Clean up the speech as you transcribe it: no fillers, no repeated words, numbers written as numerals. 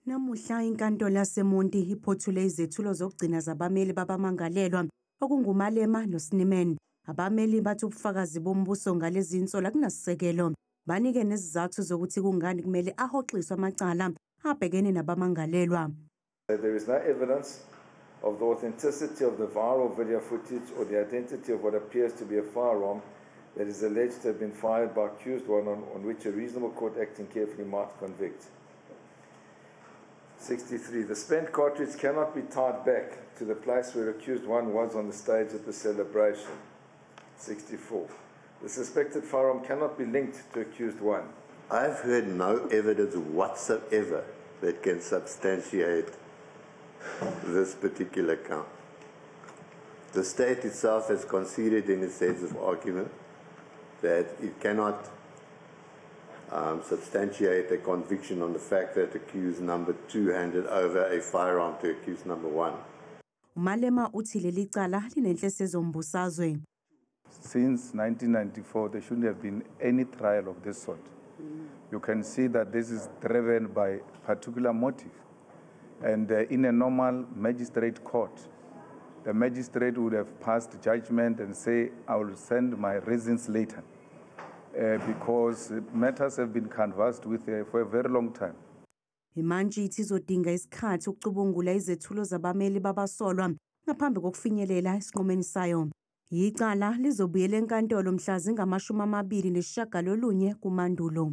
Namuhla iNkantolo yaseMonti iphothule izethulo zokugcina zabameli babamangalelwa okunguMalema noSnyman. Abameli bathi ubufakazi bombuso ngalezi insolo akunasisekelo. Banike nezizathu zokuthi kungani kumele ahoxiswe amacala abhekene nabamangalelwa. There is no evidence of the authenticity of the viral video footage or the identity of what appears to be a firearm that is alleged to have been fired by accused one on which a reasonable court acting carefully might convict. 63. The spent cartridge cannot be tied back to the place where accused one was on the stage of the celebration. 64. The suspected firearm cannot be linked to accused one. I've heard no evidence whatsoever that can substantiate this particular count. The state itself has conceded in its sense of argument that it cannot substantiate a conviction on the fact that accused number 2 handed over a firearm to accused number 1. uMalema uthi Lelicala linenhloso ezombusazwe. Since 1994, there shouldn't have been any trial of this sort. You can see that this is driven by particular motive. And in a normal magistrate court, the magistrate would have passed judgment and say, I will send my reasons later. Because matters have been canvassed with for a very long time. yeMantshi ithi izodinga isikhathi ukucubungula izethulo zabameli babasolwa ngaphambi kokufinyelela esinqumeni sayo. Icala lizobuyela enkantolo mhla zingama-29 kuMandulo.